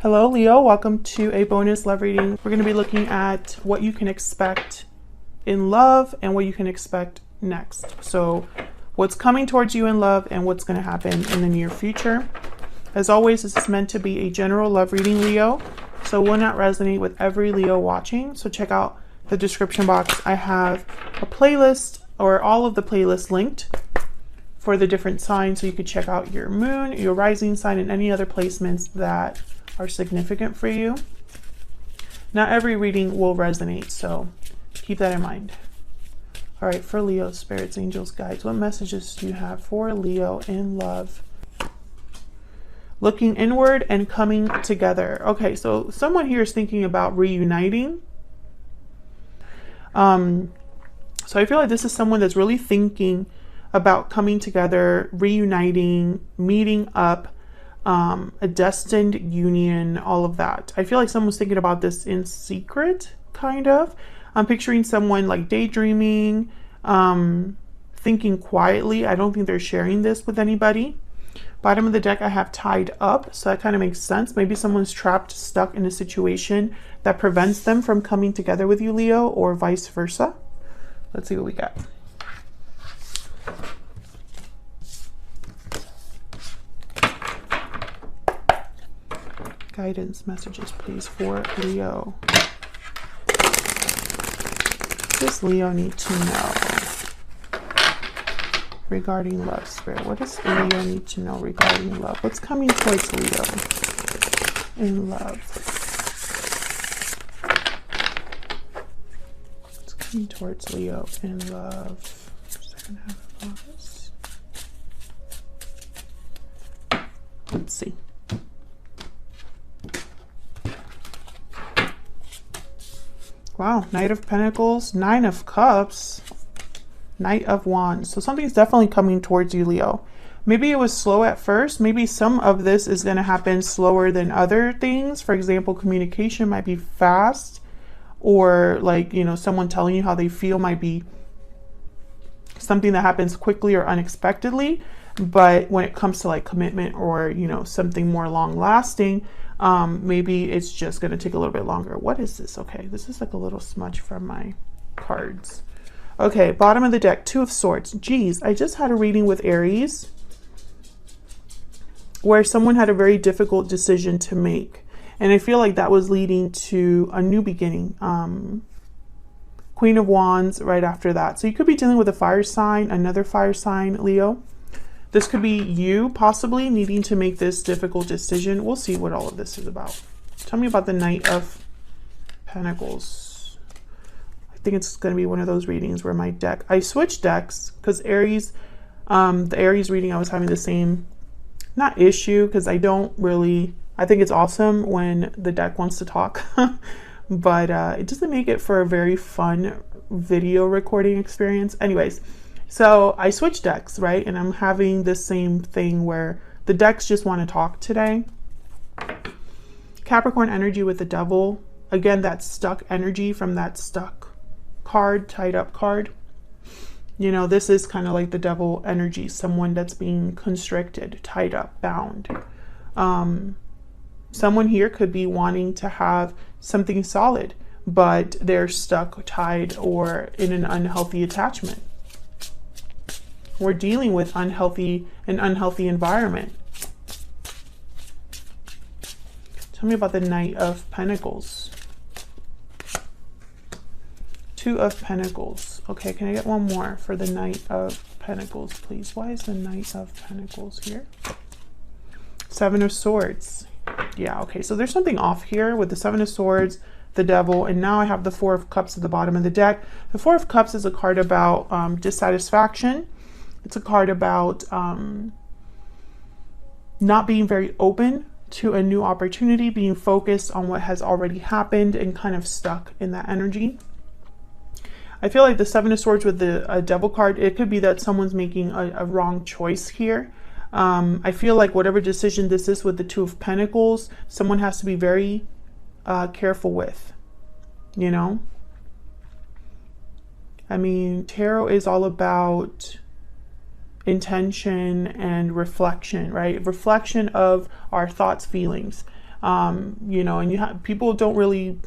Hello Leo, welcome to a bonus love reading. We're going to be looking at what you can expect in love and what you can expect next. So what's coming towards you in love and what's going to happen in the near future. As always, this is meant to be a general love reading, Leo, so it will not resonate with every Leo watching. So check out the description box. I have a playlist, or all of the playlists linked for the different signs, so you could check out your moon, your rising sign, and any other placements that are significant for you. Not every reading will resonate, so keep that in mind. All right, for Leo, spirits, angels, guides, what messages do you have for Leo in love? Looking inward and coming together. Okay, so someone here is thinking about reuniting. So I feel like this is someone that's really thinking about coming together, reuniting, meeting up, a destined union, all of that. I feel like someone's thinking about this in secret, kind of. I'm picturing someone like daydreaming, thinking quietly. I don't think they're sharing this with anybody. Bottom of the deck, I have tied up, so that kind of makes sense. Maybe someone's trapped, stuck in a situation that prevents them from coming together with you, Leo, or vice versa. Let's see what we got. Guidance messages, please, for Leo. What does Leo need to know regarding love, Spirit? What does Leo need to know regarding love? What's coming towards Leo in love? What's coming towards Leo in love? Second half of August. Let's see. Wow, Knight of Pentacles, Nine of Cups, Knight of Wands. So something's definitely coming towards you, Leo. Maybe it was slow at first. Maybe some of this is going to happen slower than other things. For example, communication might be fast, or like, you know, someone telling you how they feel might be something that happens quickly or unexpectedly. But when it comes to like commitment or, you know, something more long lasting, maybe it's just going to take a little bit longer. What is this? Okay, this is like a little smudge from my cards. Okay, bottom of the deck, Two of Swords. Geez, I just had a reading with Aries where someone had a very difficult decision to make, and I feel like that was leading to a new beginning. Queen of Wands right after that. So you could be dealing with a fire sign, another fire sign, Leo. This could be you possibly needing to make this difficult decision. We'll see what all of this is about. Tell me about the Knight of Pentacles. I think it's going to be one of those readings where my deck, I switched decks because Aries, the Aries reading, I was having the same, not issue, because I don't really, I think it's awesome when the deck wants to talk, but it doesn't make it for a very fun video recording experience. Anyways, so I switched decks, right? And I'm having this same thing where the decks just want to talk today. Capricorn energy with the Devil. Again, that stuck energy from that stuck card, tied up card. You know, this is kind of like the Devil energy, someone that's being constricted, tied up, bound. Someone here could be wanting to have something solid, but they're stuck, tied, or in an unhealthy attachment. We're dealing with an unhealthy environment. Tell me about the Knight of Pentacles. Two of Pentacles. Okay, can I get one more for the Knight of Pentacles, please? Why is the Knight of Pentacles here? Seven of Swords. Yeah, okay, so there's something off here with the Seven of Swords, the Devil, and now I have the Four of Cups at the bottom of the deck. The Four of Cups is a card about dissatisfaction. It's a card about not being very open to a new opportunity, being focused on what has already happened and kind of stuck in that energy. I feel like the Seven of Swords with the Devil card, it could be that someone's making a wrong choice here. I feel like whatever decision this is with the Two of Pentacles, someone has to be very careful with, you know? I mean, tarot is all about intention and reflection, right? Reflection of our thoughts, feelings. You know, and people don't really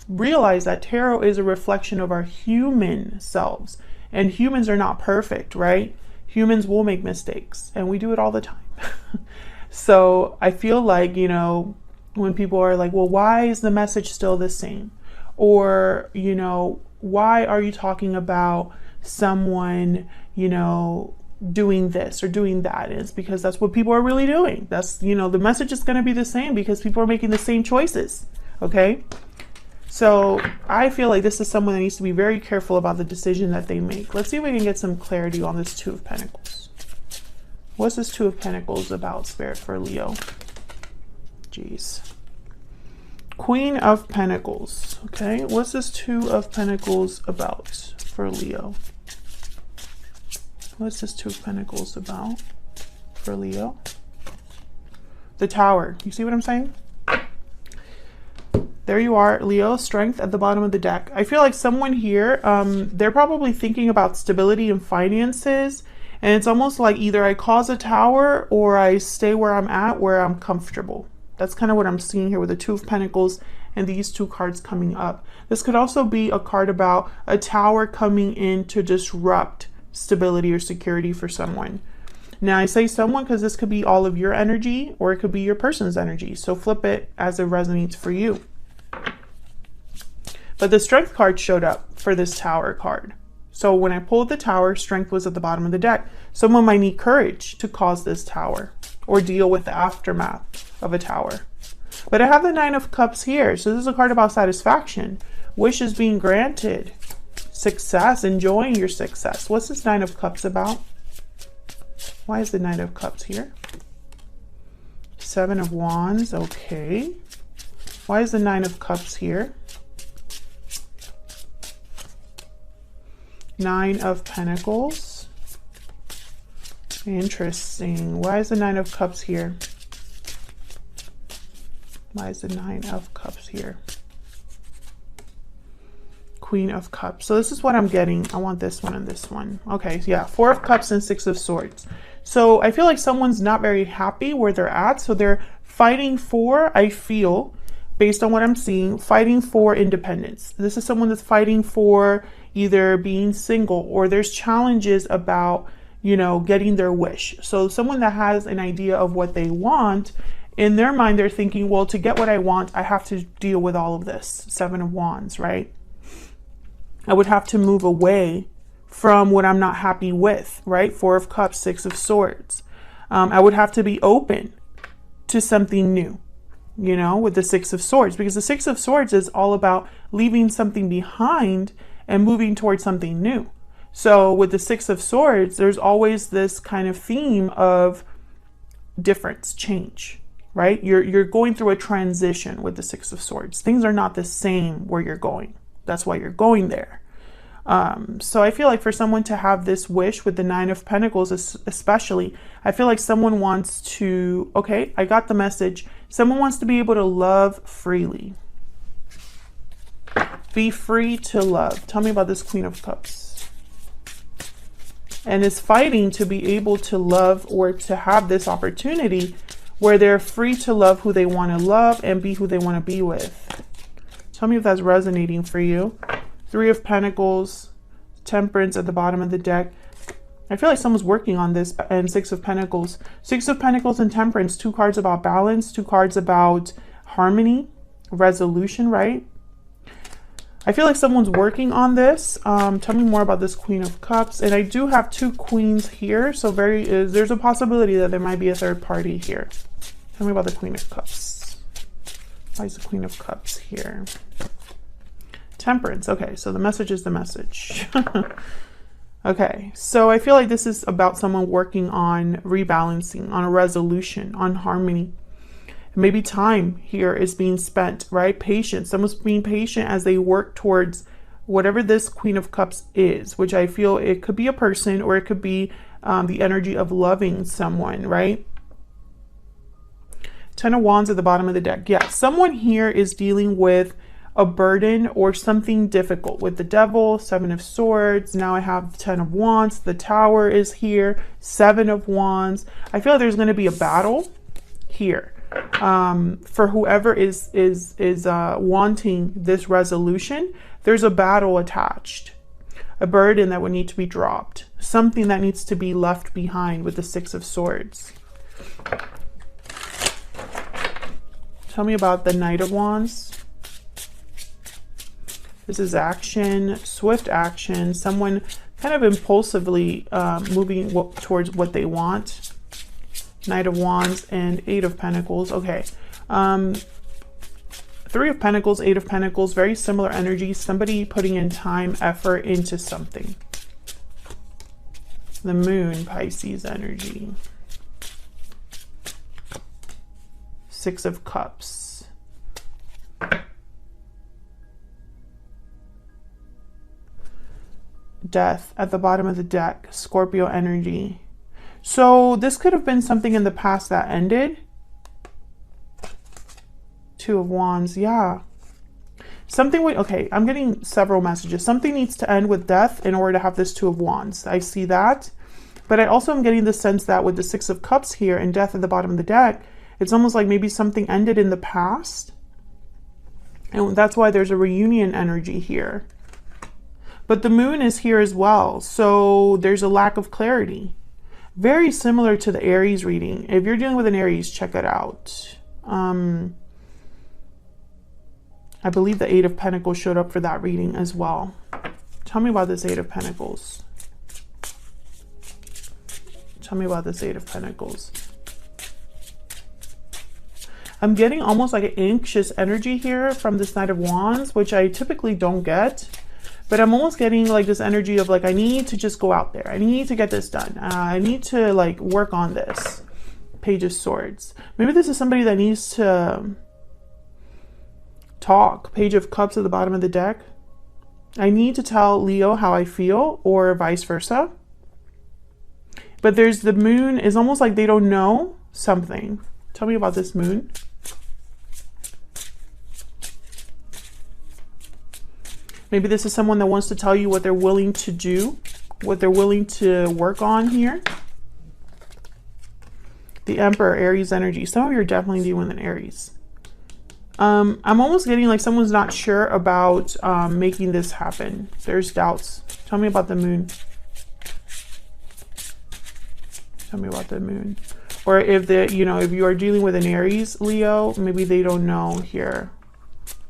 realize that tarot is a reflection of our human selves, and humans are not perfect, right? Humans will make mistakes, and we do it all the time. So I feel like, you know, when people are like, well, why is the message still the same? Or, you know, why are you talking about someone, you know, doing this or doing that? It's because that's what people are really doing. That's, you know, the message is going to be the same because people are making the same choices. Okay. So I feel like this is someone that needs to be very careful about the decision that they make. Let's see if we can get some clarity on this Two of Pentacles. What's this Two of Pentacles about, Spirit, for Leo? Jeez. Queen of Pentacles. Okay. What's this Two of Pentacles about for Leo? What's this Two of Pentacles about for Leo? The Tower. You see what I'm saying? There you are, Leo, Strength at the bottom of the deck. I feel like someone here, they're probably thinking about stability and finances. And it's almost like either I cause a tower or I stay where I'm at, where I'm comfortable. That's kind of what I'm seeing here with the Two of Pentacles and these two cards coming up. This could also be a card about a tower coming in to disrupt stability or security for someone. Now I say someone because this could be all of your energy or it could be your person's energy. So flip it as it resonates for you. But the Strength card showed up for this Tower card. So when I pulled the Tower, Strength was at the bottom of the deck. Someone might need courage to cause this tower or deal with the aftermath of a tower. But I have the Nine of Cups here. So this is a card about satisfaction, wishes being granted, success, enjoying your success. What's this Nine of Cups about? Why is the Nine of Cups here? Seven of Wands, okay. Why is the Nine of Cups here? Nine of Pentacles. Interesting. Why is the Nine of Cups here? Why is the Nine of Cups here? Queen of Cups. So this is what I'm getting. I want this one and this one. Okay, yeah, Four of Cups and Six of Swords. So I feel like someone's not very happy where they're at. So they're fighting for, I feel, based on what I'm seeing, fighting for independence. This is someone that's fighting for either being single or there's challenges about, you know, getting their wish. So someone that has an idea of what they want, in their mind, they're thinking, well, to get what I want, I have to deal with all of this. Seven of Wands, right? I would have to move away from what I'm not happy with, right? Four of Cups, Six of Swords. I would have to be open to something new, you know, with the Six of Swords, because the Six of Swords is all about leaving something behind and moving towards something new. So with the Six of Swords, there's always this kind of theme of difference, change, right? You're going through a transition with the Six of Swords. Things are not the same where you're going. That's why you're going there. So I feel like for someone to have this wish with the Nine of Pentacles, especially, I feel like someone wants to, okay, I got the message. Someone wants to be able to love freely. Be free to love. Tell me about this Queen of Cups. And is fighting to be able to love or to have this opportunity where they're free to love who they want to love and be who they want to be with. Tell me if that's resonating for you. Three of Pentacles, Temperance at the bottom of the deck. I feel like someone's working on this. And Six of Pentacles. Six of Pentacles and Temperance. Two cards about balance. Two cards about harmony, resolution, right? I feel like someone's working on this. Tell me more about this Queen of Cups. And I do have two queens here. So there's a possibility that there might be a third party here. Tell me about the Queen of Cups. Why is the Queen of Cups here? Temperance. Okay, so the message is the message. Okay, so I feel like this is about someone working on rebalancing, on a resolution, on harmony. Maybe time here is being spent, right? Patience. Someone's being patient as they work towards whatever this Queen of Cups is, which I feel it could be a person or it could be the energy of loving someone, right? Ten of Wands at the bottom of the deck. Yeah, someone here is dealing with a burden or something difficult with the Devil, Seven of Swords. Now I have Ten of Wands. The Tower is here. Seven of Wands. I feel like there's going to be a battle here. For whoever is wanting this resolution, there's a battle attached, a burden that would need to be dropped, something that needs to be left behind with the Six of Swords. Tell me about the Knight of Wands. This is action, swift action, someone kind of impulsively moving towards what they want. Knight of Wands and Eight of Pentacles. Okay. Three of Pentacles, Eight of Pentacles, very similar energy. Somebody putting in time, effort into something. The Moon, Pisces energy. Six of Cups. Death at the bottom of the deck. Scorpio energy. So this could have been something in the past that ended. Two of Wands. Yeah. Something would, okay, I'm getting several messages. Something needs to end with death in order to have this Two of Wands. I see that. But I also am getting the sense that with the Six of Cups here and death at the bottom of the deck, it's almost like maybe something ended in the past. And that's why there's a reunion energy here. But the Moon is here as well. So there's a lack of clarity. Very similar to the Aries reading. If you're dealing with an Aries, check it out. I believe the Eight of Pentacles showed up for that reading as well. Tell me about this Eight of Pentacles. Tell me about this Eight of Pentacles. I'm getting almost like an anxious energy here from this Knight of Wands, which I typically don't get. But I'm almost getting like this energy of like, I need to just go out there. I need to get this done. I need to like work on this. Page of Swords. Maybe this is somebody that needs to talk. Page of Cups at the bottom of the deck. I need to tell Leo how I feel, or vice versa. But there's the Moon is almost like they don't know something. Tell me about this Moon. Maybe this is someone that wants to tell you what they're willing to do, what they're willing to work on here. The Emperor, Aries energy. Some of you are definitely dealing with an Aries. I'm almost getting like someone's not sure about making this happen. There's doubts. Tell me about the Moon. Tell me about the Moon. Or if if you are dealing with an Aries, Leo, maybe they don't know here.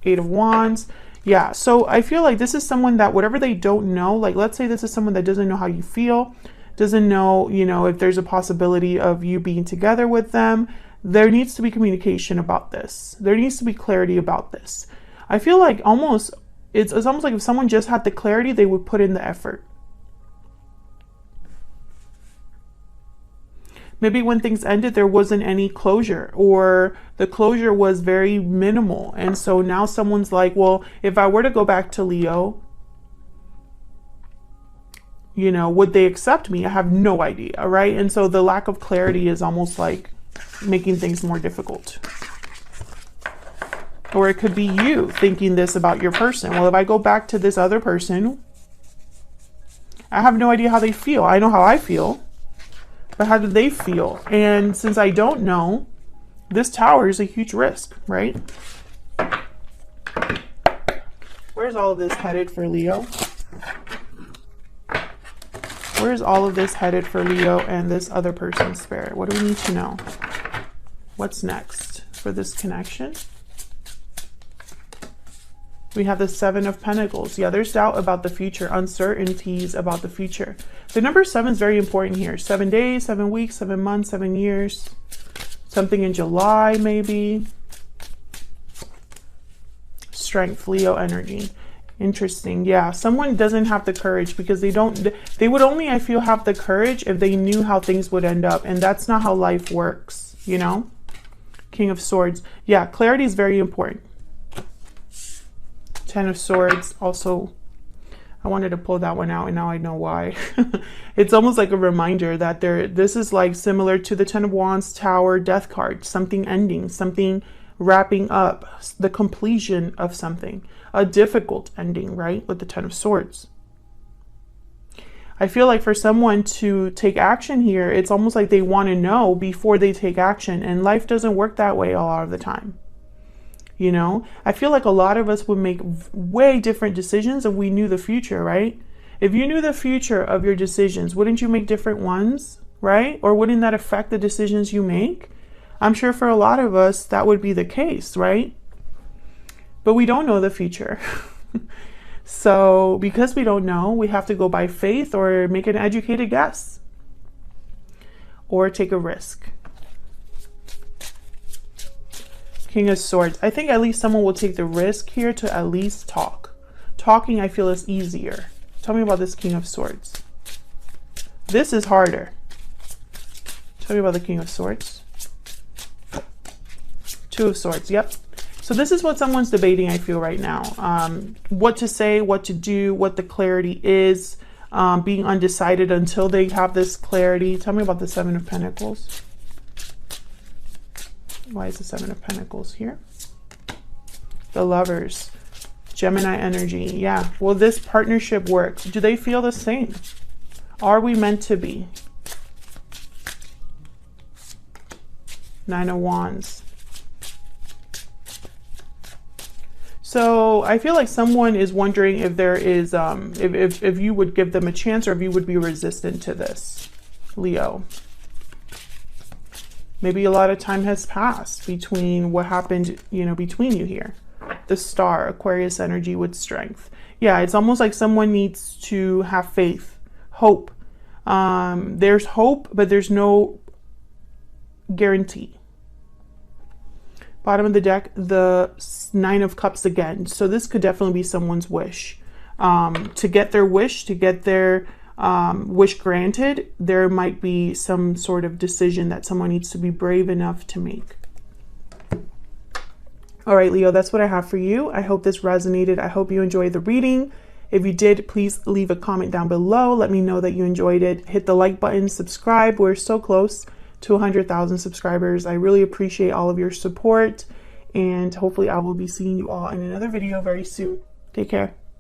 Eight of Wands. Yeah, so I feel like this is someone that whatever they don't know, like let's say this is someone that doesn't know how you feel, doesn't know, if there's a possibility of you being together with them. There needs to be communication about this. There needs to be clarity about this. I feel like it's almost like if someone just had the clarity, they would put in the effort. Maybe when things ended, there wasn't any closure, or the closure was very minimal. And so now someone's like, well, if I were to go back to Leo, would they accept me? I have no idea, right? And so the lack of clarity is almost like making things more difficult. Or it could be you thinking this about your person. Well, if I go back to this other person, I have no idea how they feel. I know how I feel. But how do they feel? And since I don't know, this Tower is a huge risk, right? Where's all of this headed for Leo? Where's all of this headed for Leo and this other person's spirit? What do we need to know? What's next for this connection? We have the Seven of Pentacles. Yeah, there's doubt about the future, uncertainties about the future. The number 7 is very important here. 7 days, 7 weeks, 7 months, 7 years. Something in July, maybe. Strength, Leo energy. Interesting. Yeah, someone doesn't have the courage because they would only, I feel, have the courage if they knew how things would end up. And that's not how life works, King of Swords. Yeah, clarity is very important. Ten of Swords. Also, I wanted to pull that one out and now I know why. It's almost like a reminder that this is like similar to the Ten of Wands, Tower, Death card. Something ending, something wrapping up, the completion of something. A difficult ending, right? With the Ten of Swords. I feel like for someone to take action here, it's almost like they want to know before they take action. And life doesn't work that way a lot of the time. You know, I feel like a lot of us would make way different decisions if we knew the future, right? If you knew the future of your decisions, wouldn't you make different ones, right? Or wouldn't that affect the decisions you make? I'm sure for a lot of us, that would be the case, right? But we don't know the future. So because we don't know, we have to go by faith or make an educated guess or take a risk. King of Swords. I think at least someone will take the risk here to at least talk. Talking, I feel, is easier. Tell me about this King of Swords. This is harder. Tell me about the King of Swords. Two of Swords. Yep. So this is what someone's debating, I feel, right now. What to say, what to do, what the clarity is, being undecided until they have this clarity. Tell me about the Seven of Pentacles. Why is the Seven of Pentacles here? The Lovers. Gemini energy. Yeah. Will this partnership work? Do they feel the same? Are we meant to be? Nine of Wands. So I feel like someone is wondering if there is, if you would give them a chance or if you would be resistant to this, Leo. Maybe a lot of time has passed between what happened, you know, between you here. The Star, Aquarius energy with strength. Yeah, it's almost like someone needs to have faith, hope. There's hope, but there's no guarantee. Bottom of the deck, the Nine of Cups again. So this could definitely be someone's wish. To get their wish, to get their wish granted, there might be some sort of decision that someone needs to be brave enough to make. All right, Leo, that's what I have for you. I hope this resonated. I hope you enjoyed the reading. If you did, please leave a comment down below. Let me know that you enjoyed it. Hit the like button, subscribe. We're so close to 100,000 subscribers. I really appreciate all of your support, and hopefully I will be seeing you all in another video very soon. Take care.